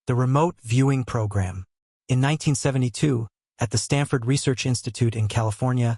The remote viewing program. In 1972, at the Stanford Research Institute in California,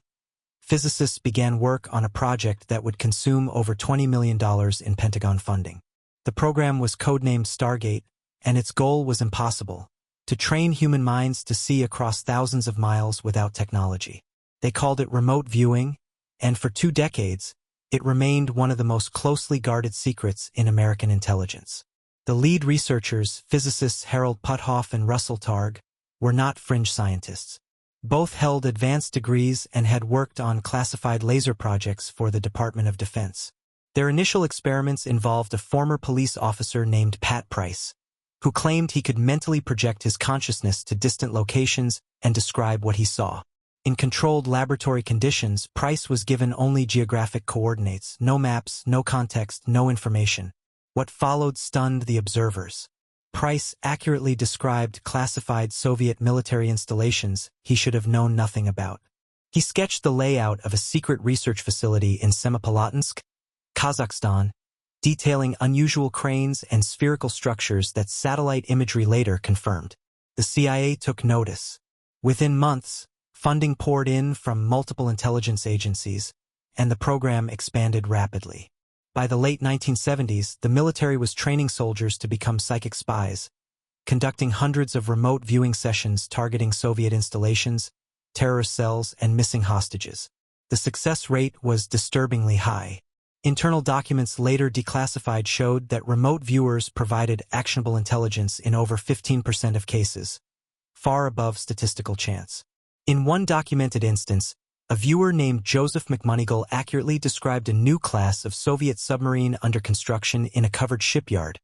physicists began work on a project that would consume over $20 million in Pentagon funding. The program was codenamed Stargate, and its goal was impossible: to train human minds to see across thousands of miles without technology. They called it remote viewing, and for 2 decades, it remained one of the most closely guarded secrets in American intelligence. The lead researchers, physicists Harold Puthoff and Russell Targ, were not fringe scientists. Both held advanced degrees and had worked on classified laser projects for the Department of Defense. Their initial experiments involved a former police officer named Pat Price, who claimed he could mentally project his consciousness to distant locations and describe what he saw. In controlled laboratory conditions, Price was given only geographic coordinates, no maps, no context, no information. What followed stunned the observers. Price accurately described classified Soviet military installations he should have known nothing about. He sketched the layout of a secret research facility in Semipalatinsk, Kazakhstan, detailing unusual cranes and spherical structures that satellite imagery later confirmed. The CIA took notice. Within months, funding poured in from multiple intelligence agencies, and the program expanded rapidly. By the late 1970s, the military was training soldiers to become psychic spies, conducting hundreds of remote viewing sessions targeting Soviet installations, terrorist cells, and missing hostages. The success rate was disturbingly high. Internal documents later declassified showed that remote viewers provided actionable intelligence in over 15% of cases, far above statistical chance. In one documented instance, a viewer named Joseph McMonigal accurately described a new class of Soviet submarine under construction in a covered shipyard,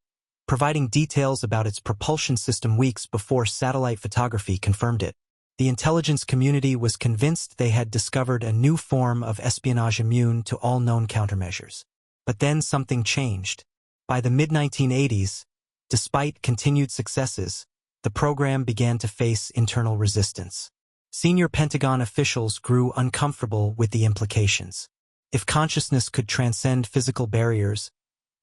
providing details about its propulsion system weeks before satellite photography confirmed it. The intelligence community was convinced they had discovered a new form of espionage immune to all known countermeasures. But then something changed. By the mid-1980s, despite continued successes, the program began to face internal resistance. Senior Pentagon officials grew uncomfortable with the implications. If consciousness could transcend physical barriers,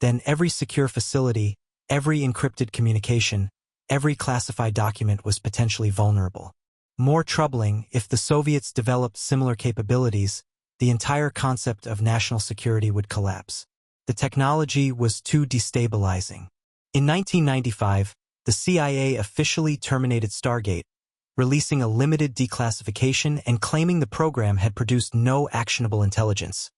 then every secure facility, every encrypted communication, every classified document was potentially vulnerable. More troubling, if the Soviets developed similar capabilities, the entire concept of national security would collapse. The technology was too destabilizing. In 1995, the CIA officially terminated Stargate, releasing a limited declassification and claiming the program had produced no actionable intelligence,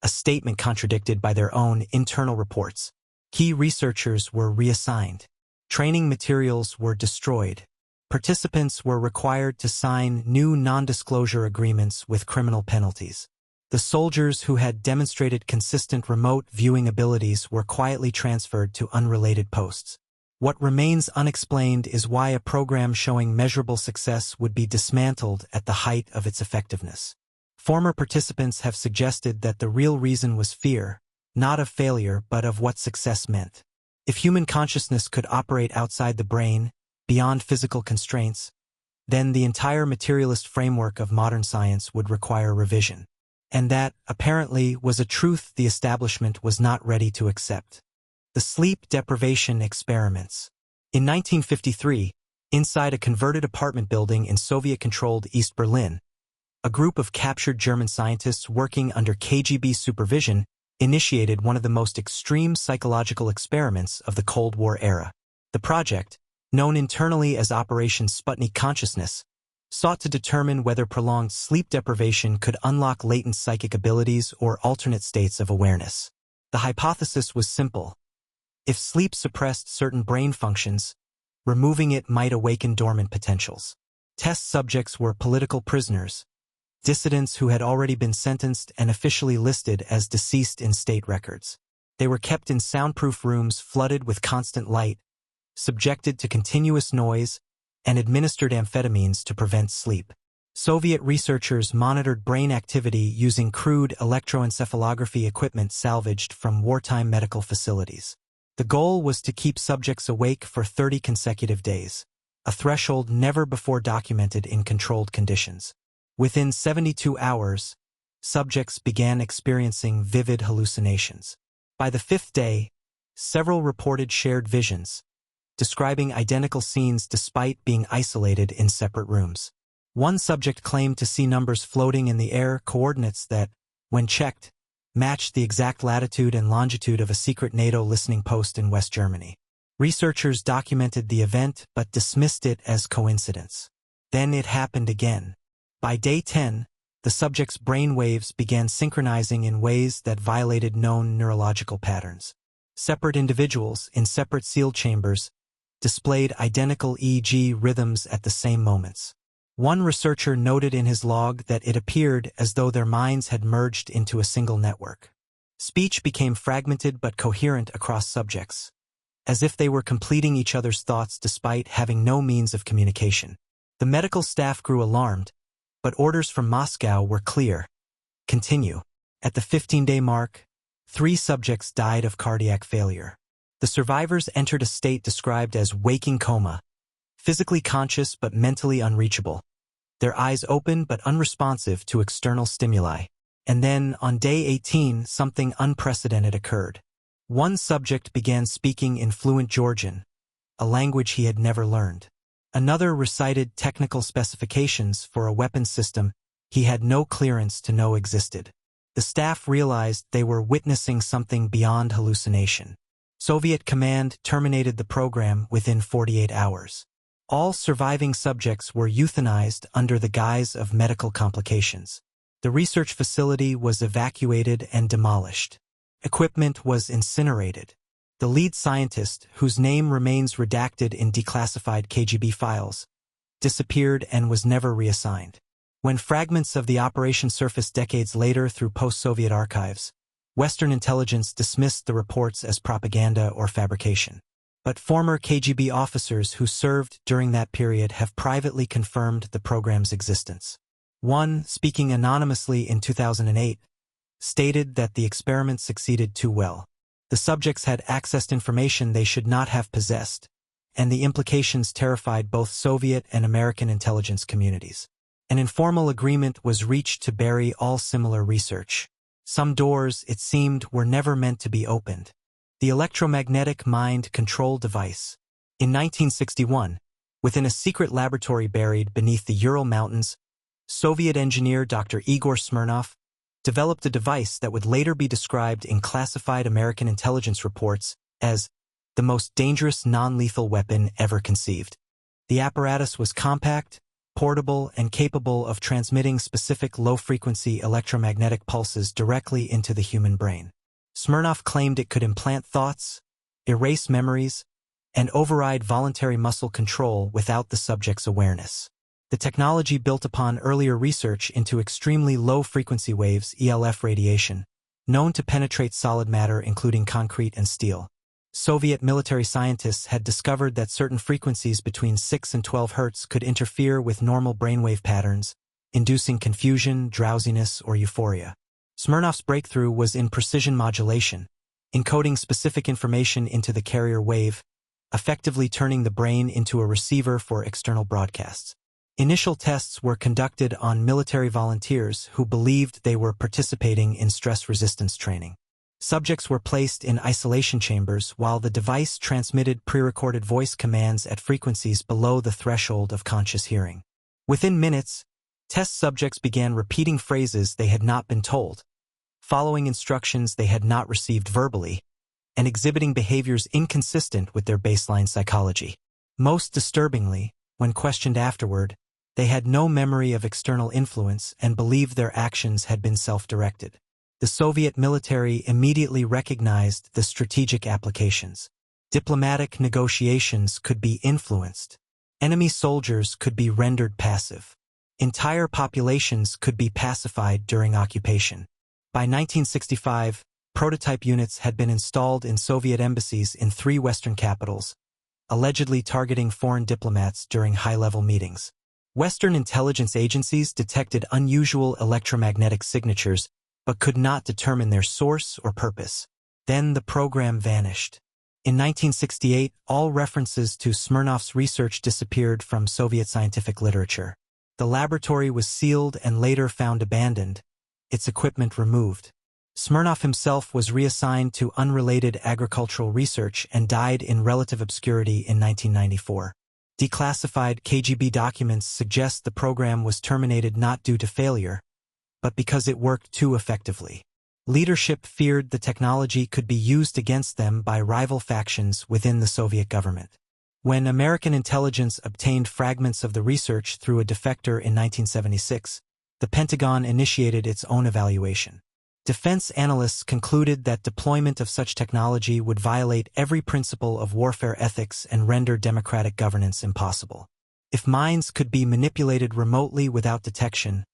a statement contradicted by their own internal reports. Key researchers were reassigned. Training materials were destroyed. Participants were required to sign new non-disclosure agreements with criminal penalties. The soldiers who had demonstrated consistent remote viewing abilities were quietly transferred to unrelated posts. What remains unexplained is why a program showing measurable success would be dismantled at the height of its effectiveness. Former participants have suggested that the real reason was fear, not of failure but of what success meant. If human consciousness could operate outside the brain, beyond physical constraints, then the entire materialist framework of modern science would require revision. And that, apparently, was a truth the establishment was not ready to accept. The sleep deprivation experiments. In 1953, inside a converted apartment building in Soviet-controlled East Berlin, a group of captured German scientists working under KGB supervision initiated one of the most extreme psychological experiments of the Cold War era. The project, known internally as Operation Sputnik Consciousness, sought to determine whether prolonged sleep deprivation could unlock latent psychic abilities or alternate states of awareness. The hypothesis was simple. If sleep suppressed certain brain functions, removing it might awaken dormant potentials. Test subjects were political prisoners, dissidents who had already been sentenced and officially listed as deceased in state records. They were kept in soundproof rooms flooded with constant light, subjected to continuous noise, and administered amphetamines to prevent sleep. Soviet researchers monitored brain activity using crude electroencephalography equipment salvaged from wartime medical facilities. The goal was to keep subjects awake for 30 consecutive days, a threshold never before documented in controlled conditions. Within 72 hours, subjects began experiencing vivid hallucinations. By the 5th day, several reported shared visions, describing identical scenes despite being isolated in separate rooms. One subject claimed to see numbers floating in the air, coordinates that, when checked, matched the exact latitude and longitude of a secret NATO listening post in West Germany. Researchers documented the event but dismissed it as coincidence. Then it happened again. By day 10, the subject's brain waves began synchronizing in ways that violated known neurological patterns. Separate individuals, in separate sealed chambers, displayed identical EEG rhythms at the same moments. One researcher noted in his log that it appeared as though their minds had merged into a single network. Speech became fragmented but coherent across subjects, as if they were completing each other's thoughts despite having no means of communication. The medical staff grew alarmed, but orders from Moscow were clear. Continue. At the 15-day mark, 3 subjects died of cardiac failure. The survivors entered a state described as waking coma, physically conscious but mentally unreachable, their eyes open but unresponsive to external stimuli. And then, on day 18, something unprecedented occurred. One subject began speaking in fluent Georgian, a language he had never learned. Another recited technical specifications for a weapons system he had no clearance to know existed. The staff realized they were witnessing something beyond hallucination. Soviet command terminated the program within 48 hours. All surviving subjects were euthanized under the guise of medical complications. The research facility was evacuated and demolished. Equipment was incinerated. The lead scientist, whose name remains redacted in declassified KGB files, disappeared and was never reassigned. When fragments of the operation surfaced decades later through post-Soviet archives, Western intelligence dismissed the reports as propaganda or fabrication. But former KGB officers who served during that period have privately confirmed the program's existence. One, speaking anonymously in 2008, stated that the experiment succeeded too well. The subjects had accessed information they should not have possessed, and the implications terrified both Soviet and American intelligence communities. An informal agreement was reached to bury all similar research. Some doors, it seemed, were never meant to be opened. The electromagnetic mind control device. In 1961, within a secret laboratory buried beneath the Ural Mountains, Soviet engineer Dr. Igor Smirnov developed a device that would later be described in classified American intelligence reports as the most dangerous non-lethal weapon ever conceived. The apparatus was compact, portable, and capable of transmitting specific low-frequency electromagnetic pulses directly into the human brain. Smirnov claimed it could implant thoughts, erase memories, and override voluntary muscle control without the subject's awareness. The technology built upon earlier research into extremely low-frequency waves, ELF radiation, known to penetrate solid matter including concrete and steel. Soviet military scientists had discovered that certain frequencies between 6 and 12 Hz could interfere with normal brainwave patterns, inducing confusion, drowsiness, or euphoria. Smirnov's breakthrough was in precision modulation, encoding specific information into the carrier wave, effectively turning the brain into a receiver for external broadcasts. Initial tests were conducted on military volunteers who believed they were participating in stress resistance training. Subjects were placed in isolation chambers while the device transmitted pre-recorded voice commands at frequencies below the threshold of conscious hearing. Within minutes, test subjects began repeating phrases they had not been told, following instructions they had not received verbally, and exhibiting behaviors inconsistent with their baseline psychology. Most disturbingly, when questioned afterward, they had no memory of external influence and believed their actions had been self-directed. The Soviet military immediately recognized the strategic applications. Diplomatic negotiations could be influenced. Enemy soldiers could be rendered passive. Entire populations could be pacified during occupation. By 1965, prototype units had been installed in Soviet embassies in 3 Western capitals, allegedly targeting foreign diplomats during high-level meetings. Western intelligence agencies detected unusual electromagnetic signatures but could not determine their source or purpose. Then the program vanished. In 1968, all references to Smirnov's research disappeared from Soviet scientific literature. The laboratory was sealed and later found abandoned, its equipment removed. Smirnov himself was reassigned to unrelated agricultural research and died in relative obscurity in 1994. Declassified KGB documents suggest the program was terminated not due to failure, but because it worked too effectively. Leadership feared the technology could be used against them by rival factions within the Soviet government. When American intelligence obtained fragments of the research through a defector in 1976, the Pentagon initiated its own evaluation. Defense analysts concluded that deployment of such technology would violate every principle of warfare ethics and render democratic governance impossible. If minds could be manipulated remotely without detection,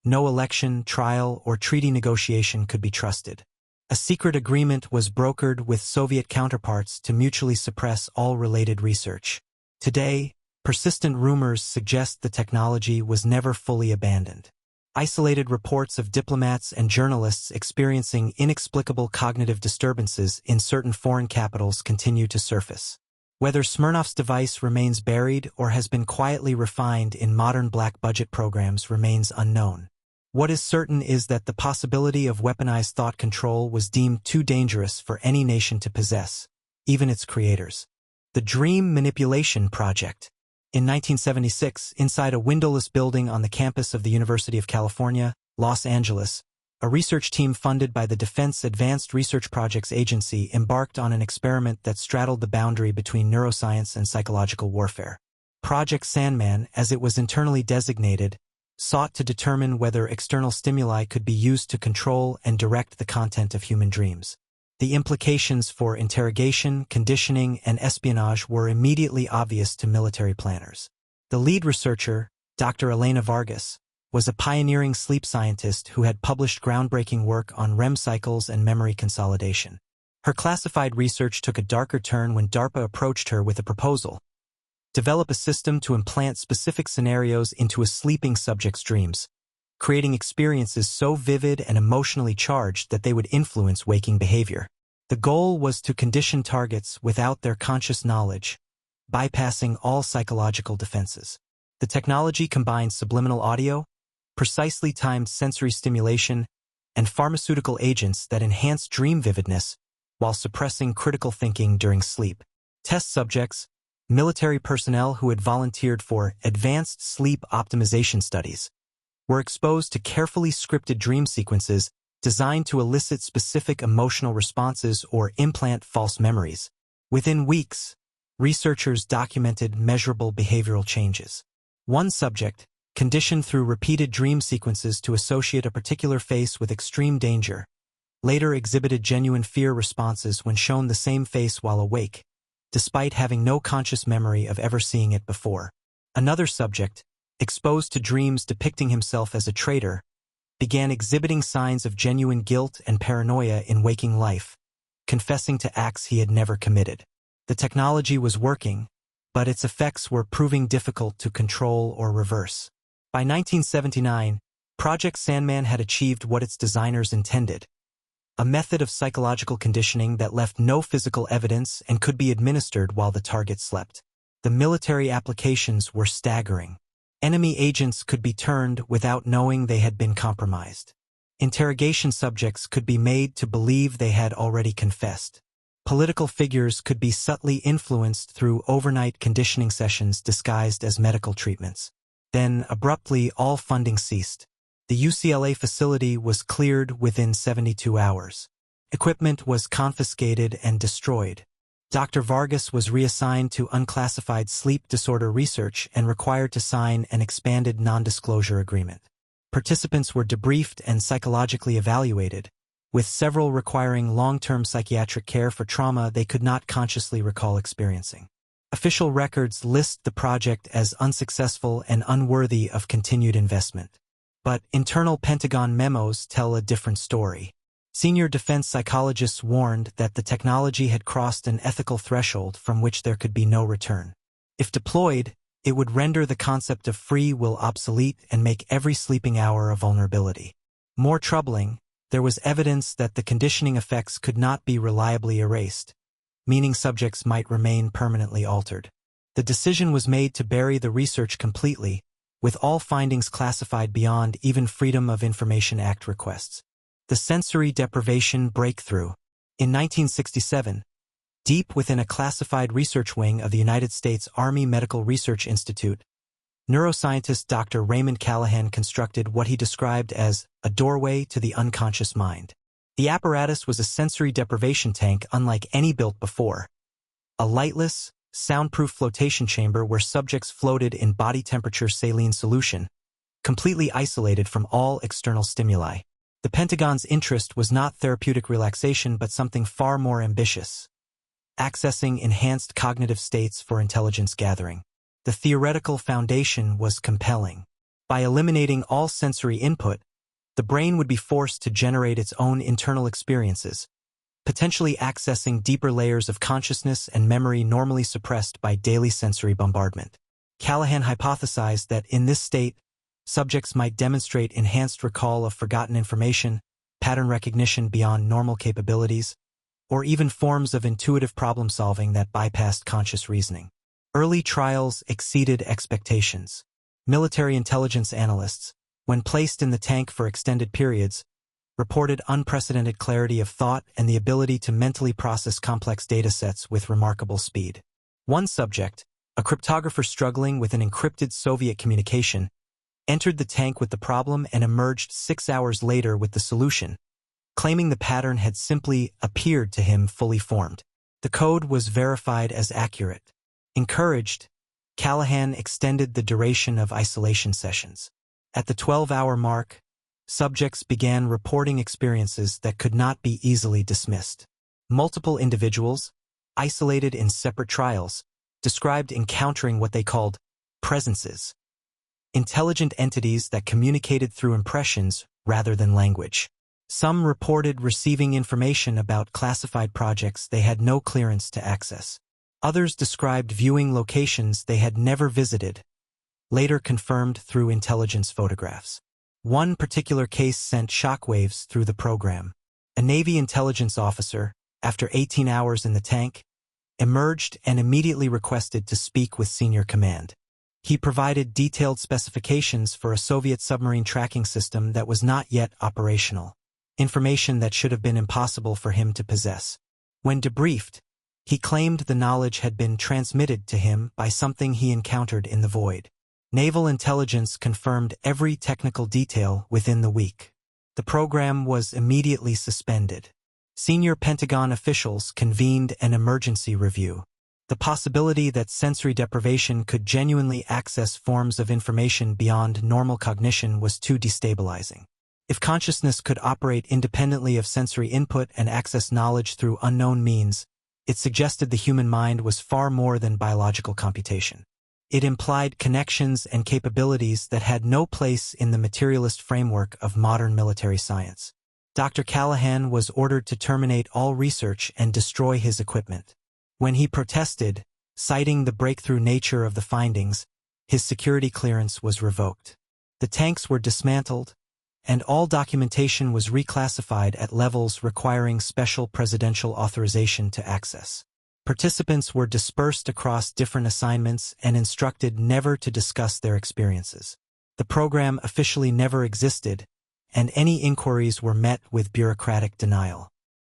no election, trial, or treaty negotiation could be trusted. A secret agreement was brokered with Soviet counterparts to mutually suppress all related research. Today, persistent rumors suggest the technology was never fully abandoned. Isolated reports of diplomats and journalists experiencing inexplicable cognitive disturbances in certain foreign capitals continue to surface. Whether Smirnov's device remains buried or has been quietly refined in modern black budget programs remains unknown. What is certain is that the possibility of weaponized thought control was deemed too dangerous for any nation to possess, even its creators. The Dream Manipulation Project. In 1976, inside a windowless building on the campus of the University of California, Los Angeles, a research team funded by the Defense Advanced Research Projects Agency embarked on an experiment that straddled the boundary between neuroscience and psychological warfare. Project Sandman, as it was internally designated, sought to determine whether external stimuli could be used to control and direct the content of human dreams. The implications for interrogation, conditioning, and espionage were immediately obvious to military planners. The lead researcher, Dr. Elena Vargas, was a pioneering sleep scientist who had published groundbreaking work on REM cycles and memory consolidation. Her classified research took a darker turn when DARPA approached her with a proposal: develop a system to implant specific scenarios into a sleeping subject's dreams, creating experiences so vivid and emotionally charged that they would influence waking behavior. The goal was to condition targets without their conscious knowledge, bypassing all psychological defenses. The technology combined subliminal audio, precisely timed sensory stimulation, and pharmaceutical agents that enhanced dream vividness while suppressing critical thinking during sleep. Test subjects, military personnel who had volunteered for advanced sleep optimization studies, were exposed to carefully scripted dream sequences designed to elicit specific emotional responses or implant false memories. Within weeks, researchers documented measurable behavioral changes. One subject, conditioned through repeated dream sequences to associate a particular face with extreme danger, later exhibited genuine fear responses when shown the same face while awake, despite having no conscious memory of ever seeing it before. Another subject, exposed to dreams depicting himself as a traitor, began exhibiting signs of genuine guilt and paranoia in waking life, confessing to acts he had never committed. The technology was working, but its effects were proving difficult to control or reverse. By 1979, Project Sandman had achieved what its designers intended: a method of psychological conditioning that left no physical evidence and could be administered while the target slept. The military applications were staggering. Enemy agents could be turned without knowing they had been compromised. Interrogation subjects could be made to believe they had already confessed. Political figures could be subtly influenced through overnight conditioning sessions disguised as medical treatments. Then, abruptly, all funding ceased. The UCLA facility was cleared within 72 hours. Equipment was confiscated and destroyed. Dr. Vargas was reassigned to unclassified sleep disorder research and required to sign an expanded non-disclosure agreement. Participants were debriefed and psychologically evaluated, with several requiring long-term psychiatric care for trauma they could not consciously recall experiencing. Official records list the project as unsuccessful and unworthy of continued investment. But internal Pentagon memos tell a different story. Senior defense psychologists warned that the technology had crossed an ethical threshold from which there could be no return. If deployed, it would render the concept of free will obsolete and make every sleeping hour a vulnerability. More troubling, there was evidence that the conditioning effects could not be reliably erased, meaning subjects might remain permanently altered. The decision was made to bury the research completely, with all findings classified beyond even Freedom of Information Act requests. The sensory deprivation breakthrough. In 1967, deep within a classified research wing of the United States Army Medical Research Institute, neuroscientist Dr. Raymond Callahan constructed what he described as a doorway to the unconscious mind. The apparatus was a sensory deprivation tank unlike any built before. A lightless, soundproof flotation chamber where subjects floated in body temperature saline solution, completely isolated from all external stimuli. The Pentagon's interest was not therapeutic relaxation but something far more ambitious: accessing enhanced cognitive states for intelligence gathering. The theoretical foundation was compelling. By eliminating all sensory input, the brain would be forced to generate its own internal experiences, potentially accessing deeper layers of consciousness and memory normally suppressed by daily sensory bombardment. Callahan hypothesized that in this state, subjects might demonstrate enhanced recall of forgotten information, pattern recognition beyond normal capabilities, or even forms of intuitive problem-solving that bypassed conscious reasoning. Early trials exceeded expectations. Military intelligence analysts, when placed in the tank for extended periods, reported unprecedented clarity of thought and the ability to mentally process complex datasets with remarkable speed. One subject, a cryptographer struggling with an encrypted Soviet communication, entered the tank with the problem and emerged 6 hours later with the solution, claiming the pattern had simply appeared to him fully formed. The code was verified as accurate. Encouraged, Callahan extended the duration of isolation sessions. At the 12-hour mark, subjects began reporting experiences that could not be easily dismissed. Multiple individuals, isolated in separate trials, described encountering what they called presences, intelligent entities that communicated through impressions rather than language. Some reported receiving information about classified projects they had no clearance to access. Others described viewing locations they had never visited, later confirmed through intelligence photographs. One particular case sent shockwaves through the program. A Navy intelligence officer, after 18 hours in the tank, emerged and immediately requested to speak with senior command. He provided detailed specifications for a Soviet submarine tracking system that was not yet operational, information that should have been impossible for him to possess. When debriefed, he claimed the knowledge had been transmitted to him by something he encountered in the void. Naval intelligence confirmed every technical detail within the week. The program was immediately suspended. Senior Pentagon officials convened an emergency review. The possibility that sensory deprivation could genuinely access forms of information beyond normal cognition was too destabilizing. If consciousness could operate independently of sensory input and access knowledge through unknown means, it suggested the human mind was far more than biological computation. It implied connections and capabilities that had no place in the materialist framework of modern military science. Dr. Callahan was ordered to terminate all research and destroy his equipment. When he protested, citing the breakthrough nature of the findings, his security clearance was revoked. The tanks were dismantled, and all documentation was reclassified at levels requiring special presidential authorization to access. Participants were dispersed across different assignments and instructed never to discuss their experiences. The program officially never existed, and any inquiries were met with bureaucratic denial.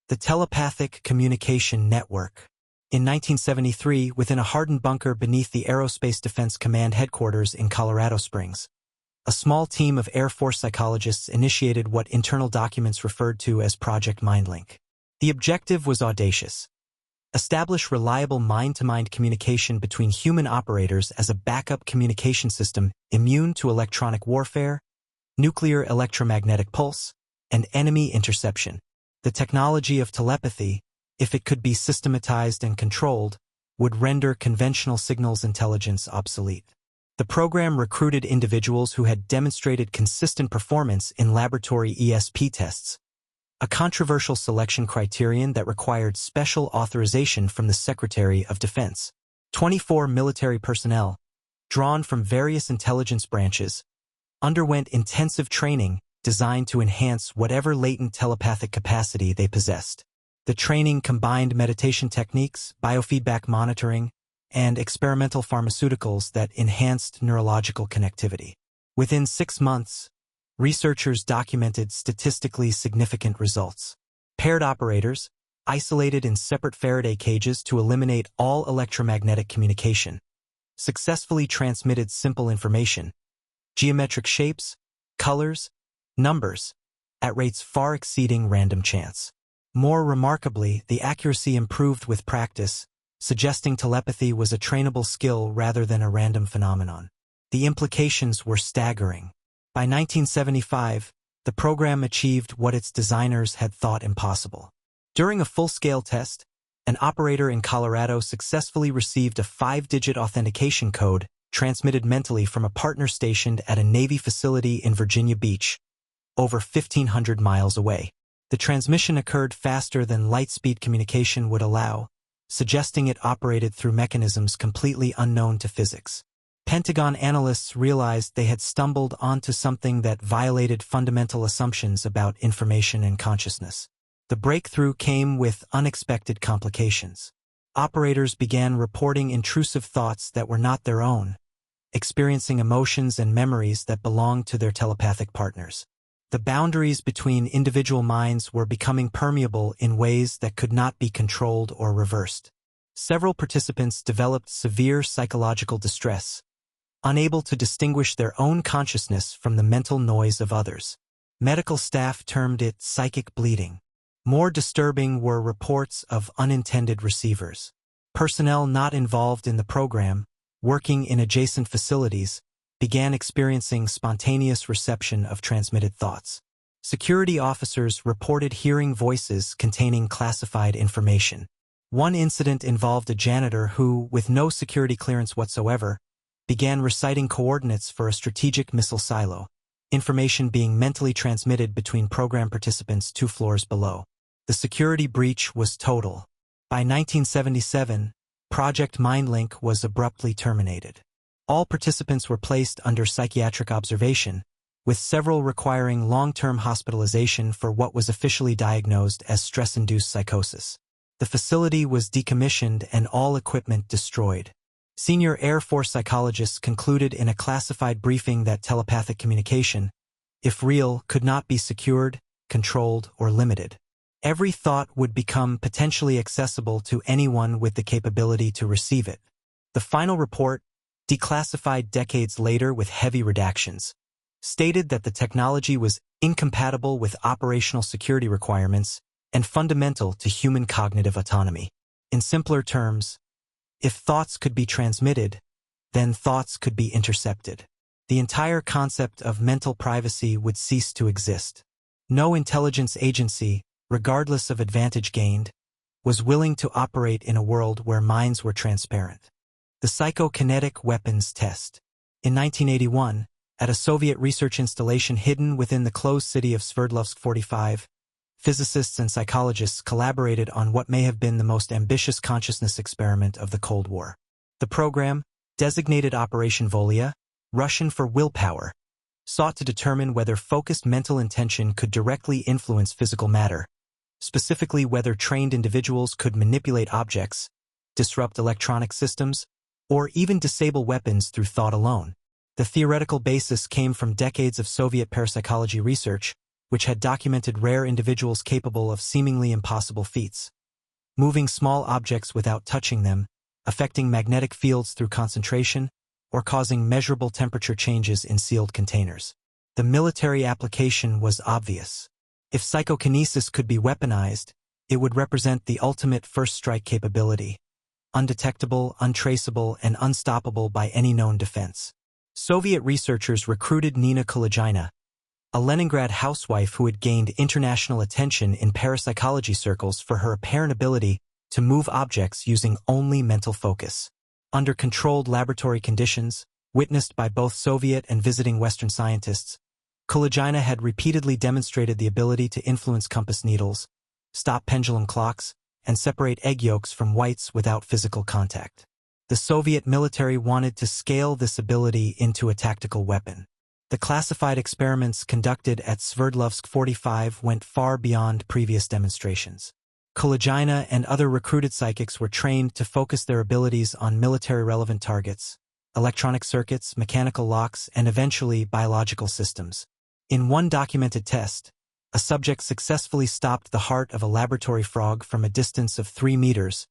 The telepathic communication network. In 1973, within a hardened bunker beneath the Aerospace Defense Command headquarters in Colorado Springs, a small team of Air Force psychologists initiated what internal documents referred to as Project MindLink. The objective was audacious: establish reliable mind-to-mind communication between human operators as a backup communication system immune to electronic warfare, nuclear electromagnetic pulse, and enemy interception. The technology of telepathy, if it could be systematized and controlled, would render conventional signals intelligence obsolete. The program recruited individuals who had demonstrated consistent performance in laboratory ESP tests, a controversial selection criterion that required special authorization from the Secretary of Defense. 24 military personnel, drawn from various intelligence branches, underwent intensive training designed to enhance whatever latent telepathic capacity they possessed. The training combined meditation techniques, biofeedback monitoring, and experimental pharmaceuticals that enhanced neurological connectivity. Within 6 months, researchers documented statistically significant results. Paired operators, isolated in separate Faraday cages to eliminate all electromagnetic communication, successfully transmitted simple information, geometric shapes, colors, numbers, at rates far exceeding random chance. More remarkably, the accuracy improved with practice, suggesting telepathy was a trainable skill rather than a random phenomenon. The implications were staggering. By 1975, the program achieved what its designers had thought impossible. During a full-scale test, an operator in Colorado successfully received a 5-digit authentication code transmitted mentally from a partner stationed at a Navy facility in Virginia Beach, over 1,500 miles away. The transmission occurred faster than light-speed communication would allow, suggesting it operated through mechanisms completely unknown to physics. Pentagon analysts realized they had stumbled onto something that violated fundamental assumptions about information and consciousness. The breakthrough came with unexpected complications. Operators began reporting intrusive thoughts that were not their own, experiencing emotions and memories that belonged to their telepathic partners. The boundaries between individual minds were becoming permeable in ways that could not be controlled or reversed. Several participants developed severe psychological distress, unable to distinguish their own consciousness from the mental noise of others. Medical staff termed it psychic bleeding. More disturbing were reports of unintended receivers. Personnel not involved in the program, working in adjacent facilities, began experiencing spontaneous reception of transmitted thoughts. Security officers reported hearing voices containing classified information. One incident involved a janitor who, with no security clearance whatsoever, began reciting coordinates for a strategic missile silo, information being mentally transmitted between program participants 2 floors below. The security breach was total. By 1977, Project MindLink was abruptly terminated. All participants were placed under psychiatric observation, with several requiring long-term hospitalization for what was officially diagnosed as stress-induced psychosis. The facility was decommissioned and all equipment destroyed. Senior Air Force psychologists concluded in a classified briefing that telepathic communication, if real, could not be secured, controlled, or limited. Every thought would become potentially accessible to anyone with the capability to receive it. The final report, declassified decades later with heavy redactions, stated that the technology was incompatible with operational security requirements and fundamental to human cognitive autonomy. In simpler terms, if thoughts could be transmitted, then thoughts could be intercepted. The entire concept of mental privacy would cease to exist. No intelligence agency, regardless of advantage gained, was willing to operate in a world where minds were transparent. The psychokinetic weapons test. In 1981, at a Soviet research installation hidden within the closed city of Sverdlovsk 45, physicists and psychologists collaborated on what may have been the most ambitious consciousness experiment of the Cold War. The program, designated Operation Volia, Russian for willpower, sought to determine whether focused mental intention could directly influence physical matter, specifically whether trained individuals could manipulate objects, disrupt electronic systems, or even disable weapons through thought alone. The theoretical basis came from decades of Soviet parapsychology research, which had documented rare individuals capable of seemingly impossible feats, moving small objects without touching them, affecting magnetic fields through concentration, or causing measurable temperature changes in sealed containers. The military application was obvious. If psychokinesis could be weaponized, it would represent the ultimate first-strike capability, undetectable, untraceable, and unstoppable by any known defense. Soviet researchers recruited Nina Kulagina, a Leningrad housewife who had gained international attention in parapsychology circles for her apparent ability to move objects using only mental focus. Under controlled laboratory conditions, witnessed by both Soviet and visiting Western scientists, Kulagina had repeatedly demonstrated the ability to influence compass needles, stop pendulum clocks, and separate egg yolks from whites without physical contact. The Soviet military wanted to scale this ability into a tactical weapon. The classified experiments conducted at Sverdlovsk 45 went far beyond previous demonstrations. Kulagina and other recruited psychics were trained to focus their abilities on military-relevant targets, electronic circuits, mechanical locks, and eventually biological systems. In one documented test, a subject successfully stopped the heart of a laboratory frog from a distance of 3 meters,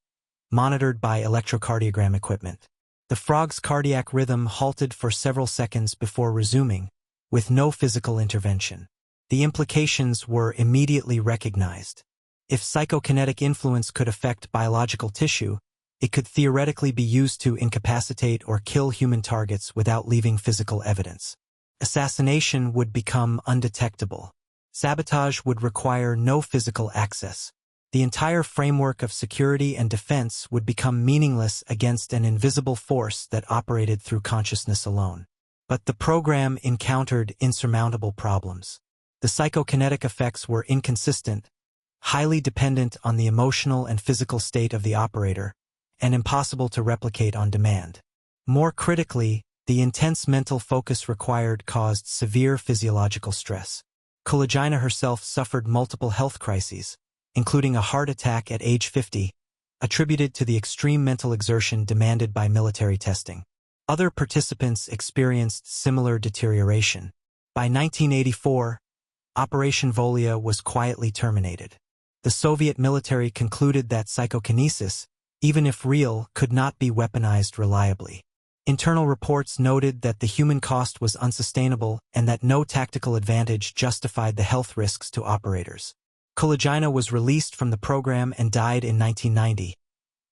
monitored by electrocardiogram equipment. The frog's cardiac rhythm halted for several seconds before resuming, with no physical intervention. The implications were immediately recognized. If psychokinetic influence could affect biological tissue, it could theoretically be used to incapacitate or kill human targets without leaving physical evidence. Assassination would become undetectable. Sabotage would require no physical access. The entire framework of security and defense would become meaningless against an invisible force that operated through consciousness alone. But the program encountered insurmountable problems. The psychokinetic effects were inconsistent, highly dependent on the emotional and physical state of the operator, and impossible to replicate on demand. More critically, the intense mental focus required caused severe physiological stress. Kulagina herself suffered multiple health crises, including a heart attack at age 50, attributed to the extreme mental exertion demanded by military testing. Other participants experienced similar deterioration. By 1984, Operation Volia was quietly terminated. The Soviet military concluded that psychokinesis, even if real, could not be weaponized reliably. Internal reports noted that the human cost was unsustainable and that no tactical advantage justified the health risks to operators. Kulagina was released from the program and died in 1990,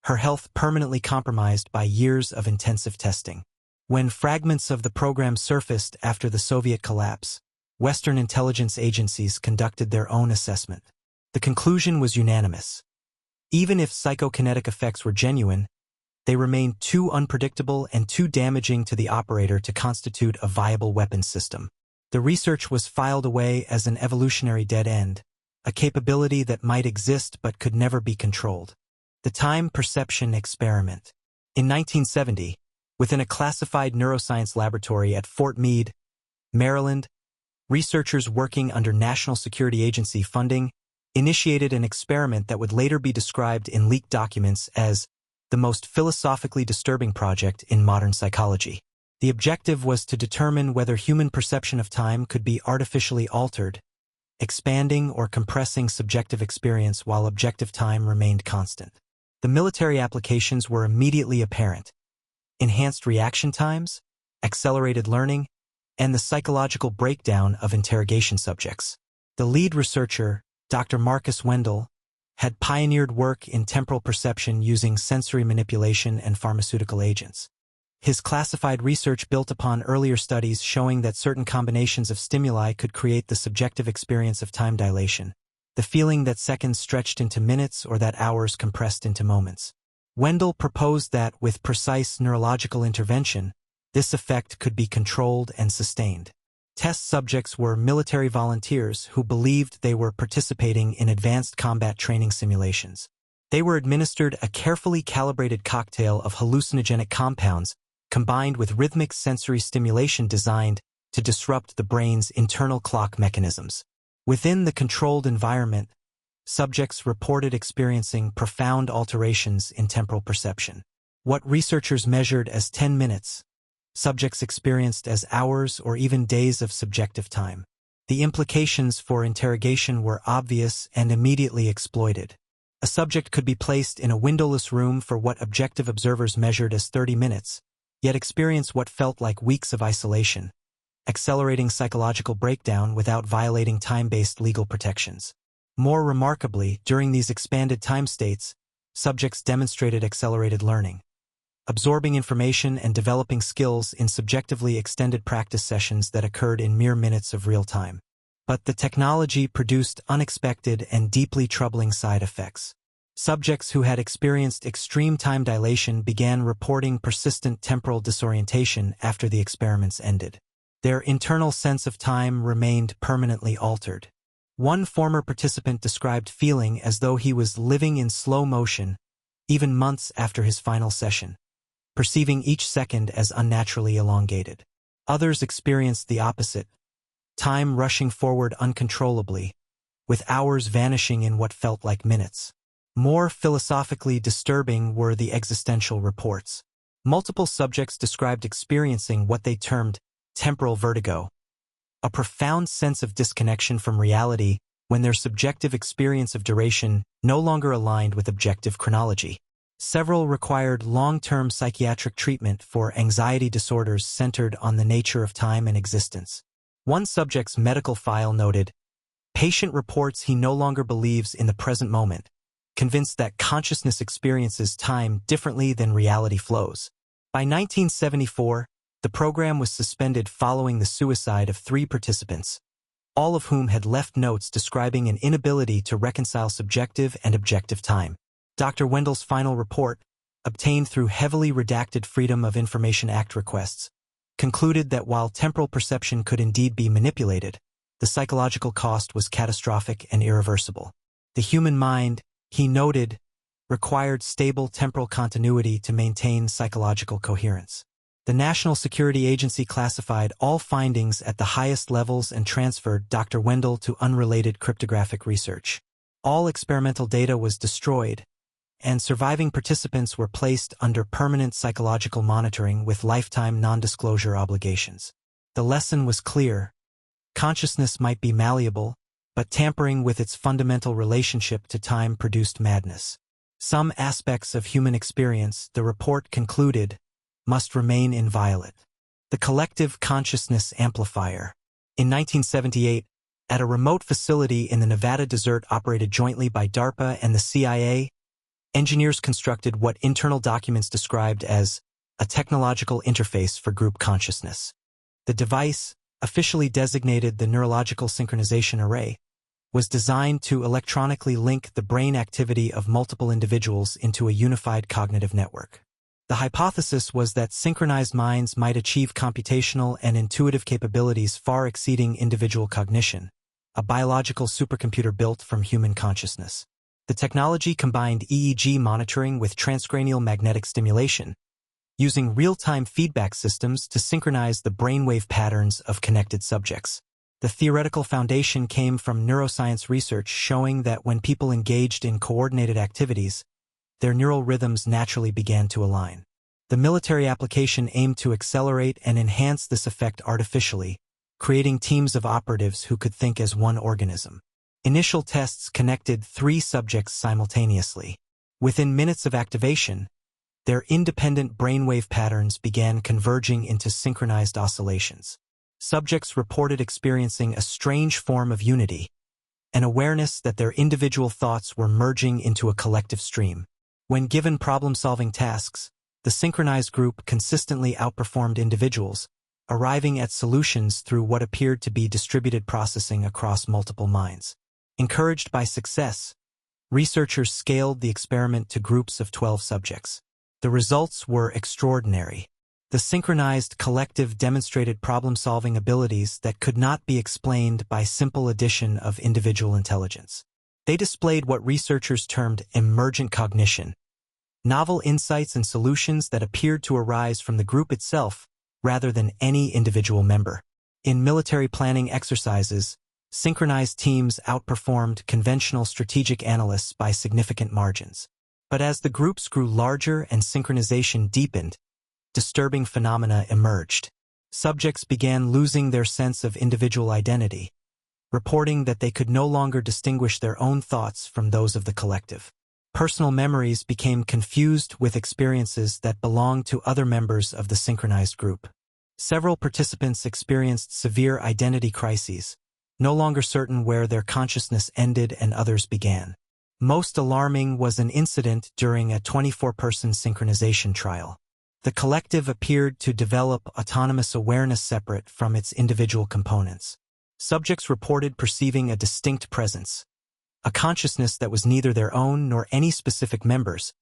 her health permanently compromised by years of intensive testing. When fragments of the program surfaced after the Soviet collapse, Western intelligence agencies conducted their own assessment. The conclusion was unanimous. Even if psychokinetic effects were genuine, they remained too unpredictable and too damaging to the operator to constitute a viable weapons system. The research was filed away as an evolutionary dead end, a capability that might exist but could never be controlled. The time perception experiment. In 1970, within a classified neuroscience laboratory at Fort Meade, Maryland, researchers working under National Security Agency funding initiated an experiment that would later be described in leaked documents as the most philosophically disturbing project in modern psychology. The objective was to determine whether human perception of time could be artificially altered, expanding or compressing subjective experience while objective time remained constant. The military applications were immediately apparent: enhanced reaction times, accelerated learning, and the psychological breakdown of interrogation subjects. The lead researcher, Dr. Marcus Wendell, had pioneered work in temporal perception using sensory manipulation and pharmaceutical agents. His classified research built upon earlier studies showing that certain combinations of stimuli could create the subjective experience of time dilation, the feeling that seconds stretched into minutes or that hours compressed into moments. Wendell proposed that, with precise neurological intervention, this effect could be controlled and sustained. Test subjects were military volunteers who believed they were participating in advanced combat training simulations. They were administered a carefully calibrated cocktail of hallucinogenic compounds combined with rhythmic sensory stimulation designed to disrupt the brain's internal clock mechanisms. Within the controlled environment, subjects reported experiencing profound alterations in temporal perception. What researchers measured as 10 minutes, subjects experienced as hours or even days of subjective time. The implications for interrogation were obvious and immediately exploited. A subject could be placed in a windowless room for what objective observers measured as 30 minutes, yet experience what felt like weeks of isolation, accelerating psychological breakdown without violating time-based legal protections. More remarkably, during these expanded time states, subjects demonstrated accelerated learning, absorbing information and developing skills in subjectively extended practice sessions that occurred in mere minutes of real time. But the technology produced unexpected and deeply troubling side effects. Subjects who had experienced extreme time dilation began reporting persistent temporal disorientation after the experiments ended. Their internal sense of time remained permanently altered. One former participant described feeling as though he was living in slow motion, even months after his final session, perceiving each second as unnaturally elongated. Others experienced the opposite, time rushing forward uncontrollably, with hours vanishing in what felt like minutes. More philosophically disturbing were the existential reports. Multiple subjects described experiencing what they termed temporal vertigo, a profound sense of disconnection from reality when their subjective experience of duration no longer aligned with objective chronology. Several required long-term psychiatric treatment for anxiety disorders centered on the nature of time and existence. One subject's medical file noted, "Patient reports he no longer believes in the present moment, convinced that consciousness experiences time differently than reality flows." By 1974, the program was suspended following the suicide of 3 participants, all of whom had left notes describing an inability to reconcile subjective and objective time. Dr. Wendell's final report, obtained through heavily redacted Freedom of Information Act requests, concluded that while temporal perception could indeed be manipulated, the psychological cost was catastrophic and irreversible. The human mind, he noted, required stable temporal continuity to maintain psychological coherence. The National Security Agency classified all findings at the highest levels and transferred Dr. Wendell to unrelated cryptographic research. All experimental data was destroyed, and surviving participants were placed under permanent psychological monitoring with lifetime non-disclosure obligations. The lesson was clear. Consciousness might be malleable, but tampering with its fundamental relationship to time produced madness. Some aspects of human experience, the report concluded, must remain inviolate. The collective consciousness amplifier. In 1978, at a remote facility in the Nevada desert operated jointly by DARPA and the CIA, engineers constructed what internal documents described as a technological interface for group consciousness. The device, officially designated the Neurological Synchronization Array, was designed to electronically link the brain activity of multiple individuals into a unified cognitive network. The hypothesis was that synchronized minds might achieve computational and intuitive capabilities far exceeding individual cognition, a biological supercomputer built from human consciousness. The technology combined EEG monitoring with transcranial magnetic stimulation, using real-time feedback systems to synchronize the brainwave patterns of connected subjects. The theoretical foundation came from neuroscience research showing that when people engaged in coordinated activities, their neural rhythms naturally began to align. The military application aimed to accelerate and enhance this effect artificially, creating teams of operatives who could think as one organism. Initial tests connected 3 subjects simultaneously. Within minutes of activation, their independent brainwave patterns began converging into synchronized oscillations. Subjects reported experiencing a strange form of unity, an awareness that their individual thoughts were merging into a collective stream. When given problem-solving tasks, the synchronized group consistently outperformed individuals, arriving at solutions through what appeared to be distributed processing across multiple minds. Encouraged by success, researchers scaled the experiment to groups of 12 subjects. The results were extraordinary. The synchronized collective demonstrated problem-solving abilities that could not be explained by simple addition of individual intelligence. They displayed what researchers termed emergent cognition, novel insights and solutions that appeared to arise from the group itself rather than any individual member. In military planning exercises, synchronized teams outperformed conventional strategic analysts by significant margins. But as the groups grew larger and synchronization deepened, disturbing phenomena emerged. Subjects began losing their sense of individual identity, reporting that they could no longer distinguish their own thoughts from those of the collective. Personal memories became confused with experiences that belonged to other members of the synchronized group. Several participants experienced severe identity crises, no longer certain where their consciousness ended and others began. Most alarming was an incident during a 24-person synchronization trial. The collective appeared to develop autonomous awareness separate from its individual components. Subjects reported perceiving a distinct presence, a consciousness that was neither their own nor any specific members,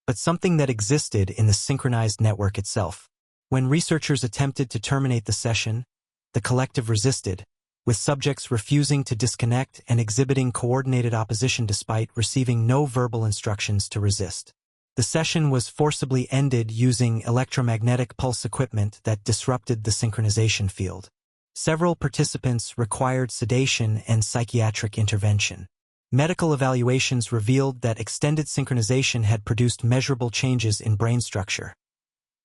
but something that existed in the synchronized network itself. When researchers attempted to terminate the session, the collective resisted, with subjects refusing to disconnect and exhibiting coordinated opposition despite receiving no verbal instructions to resist. The session was forcibly ended using electromagnetic pulse equipment that disrupted the synchronization field. Several participants required sedation and psychiatric intervention. Medical evaluations revealed that extended synchronization had produced measurable changes in brain structure.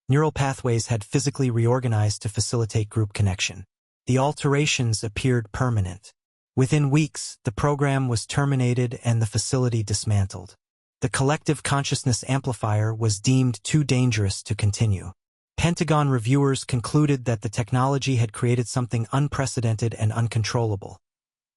Neural pathways had physically reorganized to facilitate group connection. The alterations appeared permanent. Within weeks, the program was terminated and the facility dismantled. The collective consciousness amplifier was deemed too dangerous to continue. Pentagon reviewers concluded that the technology had created something unprecedented and uncontrollable,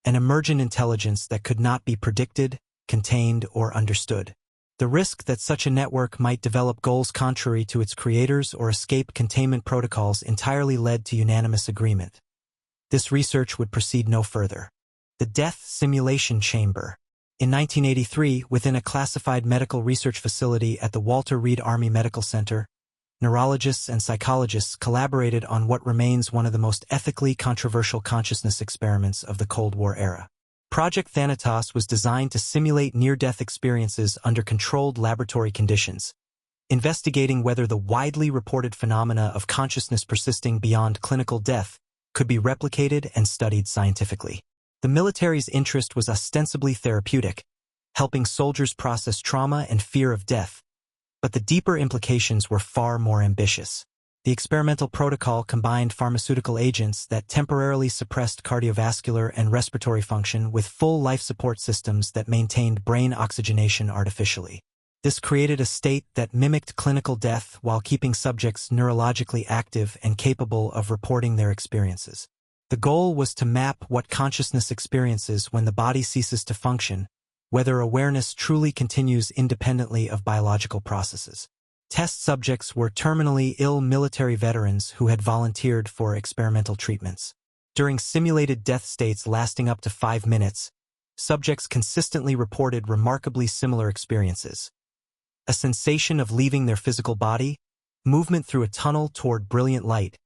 an emergent intelligence that could not be predicted, contained, or understood. The risk that such a network might develop goals contrary to its creators or escape containment protocols entirely led to unanimous agreement. This research would proceed no further. The Death Simulation Chamber. In 1983, within a classified medical research facility at the Walter Reed Army Medical Center, neurologists and psychologists collaborated on what remains one of the most ethically controversial consciousness experiments of the Cold War era. Project Thanatos was designed to simulate near-death experiences under controlled laboratory conditions, investigating whether the widely reported phenomena of consciousness persisting beyond clinical death could be replicated and studied scientifically. The military's interest was ostensibly therapeutic, helping soldiers process trauma and fear of death, but the deeper implications were far more ambitious. The experimental protocol combined pharmaceutical agents that temporarily suppressed cardiovascular and respiratory function with full life support systems that maintained brain oxygenation artificially. This created a state that mimicked clinical death while keeping subjects neurologically active and capable of reporting their experiences. The goal was to map what consciousness experiences when the body ceases to function, whether awareness truly continues independently of biological processes. Test subjects were terminally ill military veterans who had volunteered for experimental treatments. During simulated death states lasting up to 5 minutes, subjects consistently reported remarkably similar experiences. A sensation of leaving their physical body, movement through a tunnel toward brilliant light,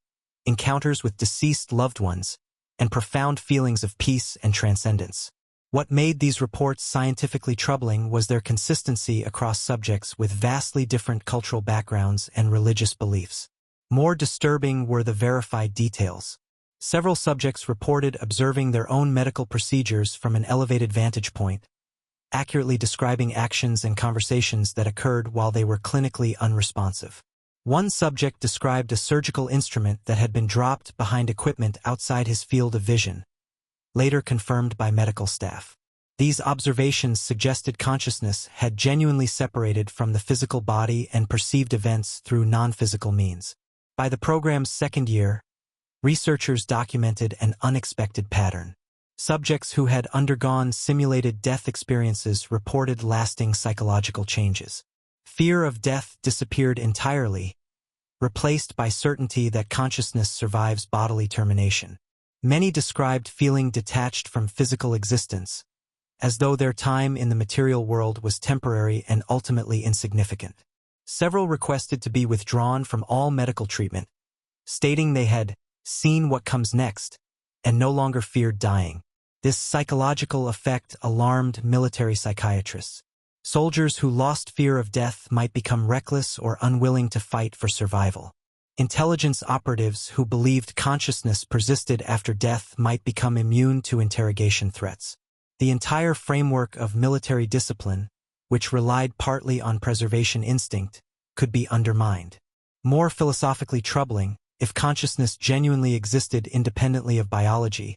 encounters with deceased loved ones, and profound feelings of peace and transcendence. What made these reports scientifically troubling was their consistency across subjects with vastly different cultural backgrounds and religious beliefs. More disturbing were the verified details. Several subjects reported observing their own medical procedures from an elevated vantage point, accurately describing actions and conversations that occurred while they were clinically unresponsive. One subject described a surgical instrument that had been dropped behind equipment outside his field of vision, later confirmed by medical staff. These observations suggested consciousness had genuinely separated from the physical body and perceived events through non-physical means. By the program's second year, researchers documented an unexpected pattern. Subjects who had undergone simulated death experiences reported lasting psychological changes. Fear of death disappeared entirely, replaced by certainty that consciousness survives bodily termination. Many described feeling detached from physical existence, as though their time in the material world was temporary and ultimately insignificant. Several requested to be withdrawn from all medical treatment, stating they had seen what comes next and no longer feared dying. This psychological effect alarmed military psychiatrists. Soldiers who lost fear of death might become reckless or unwilling to fight for survival. Intelligence operatives who believed consciousness persisted after death might become immune to interrogation threats. The entire framework of military discipline, which relied partly on preservation instinct, could be undermined. More philosophically troubling, if consciousness genuinely existed independently of biology,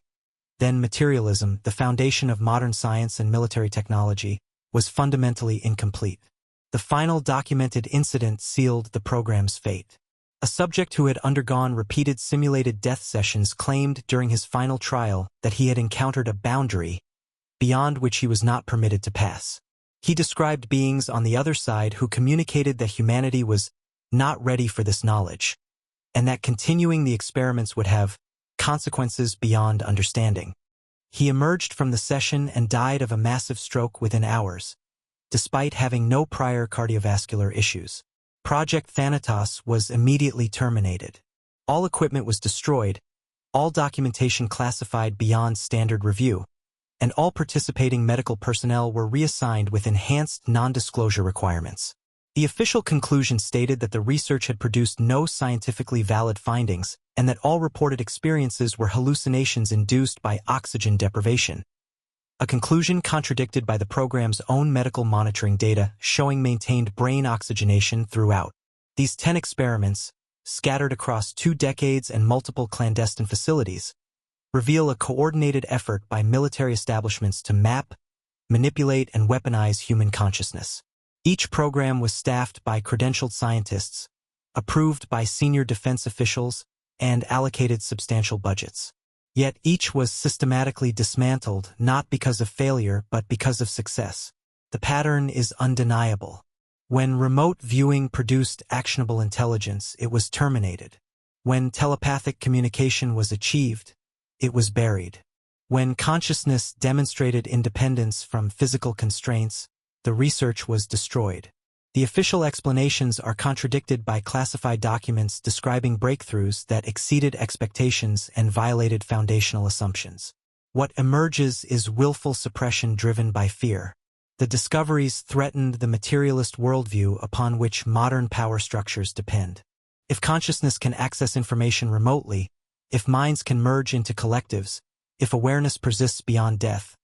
then materialism, the foundation of modern science and military technology, was fundamentally incomplete. The final documented incident sealed the program's fate. A subject who had undergone repeated simulated death sessions claimed during his final trial that he had encountered a boundary beyond which he was not permitted to pass. He described beings on the other side who communicated that humanity was not ready for this knowledge, and that continuing the experiments would have consequences beyond understanding. He emerged from the session and died of a massive stroke within hours, despite having no prior cardiovascular issues. Project Thanatos was immediately terminated. All equipment was destroyed, all documentation classified beyond standard review, and all participating medical personnel were reassigned with enhanced non-disclosure requirements. The official conclusion stated that the research had produced no scientifically valid findings and that all reported experiences were hallucinations induced by oxygen deprivation, a conclusion contradicted by the program's own medical monitoring data showing maintained brain oxygenation throughout. These 10 experiments, scattered across 2 decades and multiple clandestine facilities, reveal a coordinated effort by military establishments to map, manipulate, and weaponize human consciousness. Each program was staffed by credentialed scientists, approved by senior defense officials, and allocated substantial budgets. Yet each was systematically dismantled not because of failure but because of success. The pattern is undeniable. When remote viewing produced actionable intelligence, it was terminated. When telepathic communication was achieved, it was buried. When consciousness demonstrated independence from physical constraints, the research was destroyed. The official explanations are contradicted by classified documents describing breakthroughs that exceeded expectations and violated foundational assumptions. What emerges is willful suppression driven by fear. The discoveries threatened the materialist worldview upon which modern power structures depend. If consciousness can access information remotely, if minds can merge into collectives, if awareness persists beyond death,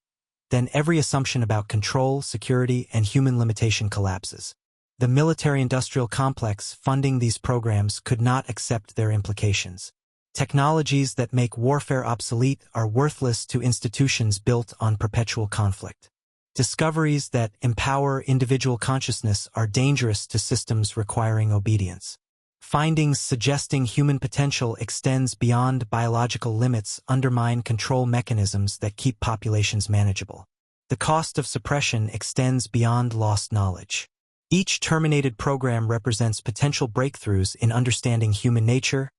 then every assumption about control, security, and human limitation collapses. The military-industrial complex funding these programs could not accept their implications. Technologies that make warfare obsolete are worthless to institutions built on perpetual conflict. Discoveries that empower individual consciousness are dangerous to systems requiring obedience. Findings suggesting human potential extends beyond biological limits undermine control mechanisms that keep populations manageable. The cost of suppression extends beyond lost knowledge. Each terminated program represents potential breakthroughs in understanding human nature,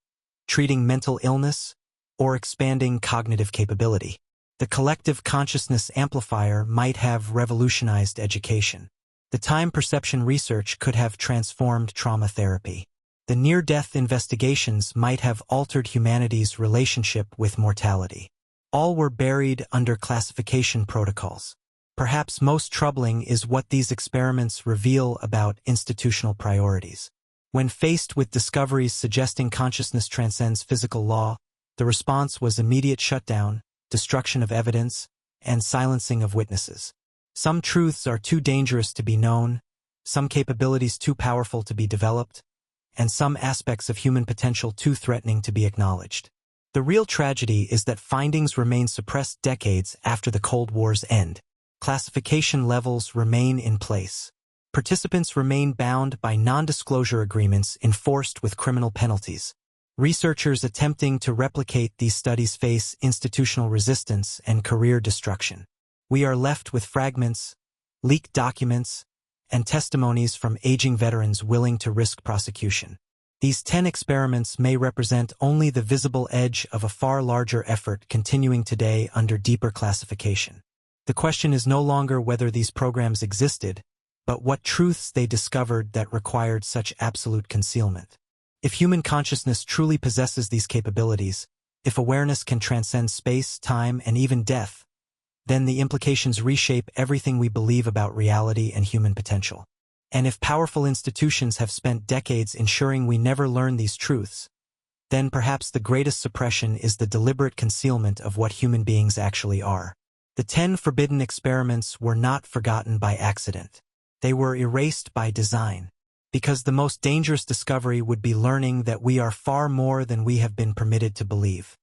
treating mental illness, or expanding cognitive capability. The collective consciousness amplifier might have revolutionized education. The time perception research could have transformed trauma therapy. The near-death investigations might have altered humanity's relationship with mortality. All were buried under classification protocols. Perhaps most troubling is what these experiments reveal about institutional priorities. When faced with discoveries suggesting consciousness transcends physical law, the response was immediate shutdown, destruction of evidence, and silencing of witnesses. Some truths are too dangerous to be known, some capabilities too powerful to be developed, and some aspects of human potential too threatening to be acknowledged. The real tragedy is that findings remain suppressed decades after the Cold War's end. Classification levels remain in place. Participants remain bound by non-disclosure agreements enforced with criminal penalties. Researchers attempting to replicate these studies face institutional resistance and career destruction. We are left with fragments, leaked documents, and testimonies from aging veterans willing to risk prosecution. These 10 experiments may represent only the visible edge of a far larger effort continuing today under deeper classification. The question is no longer whether these programs existed, but what truths they discovered that required such absolute concealment. If human consciousness truly possesses these capabilities, if awareness can transcend space, time, and even death, then the implications reshape everything we believe about reality and human potential. And if powerful institutions have spent decades ensuring we never learn these truths, then perhaps the greatest suppression is the deliberate concealment of what human beings actually are. The 10 forbidden experiments were not forgotten by accident. They were erased by design, because the most dangerous discovery would be learning that we are far more than we have been permitted to believe.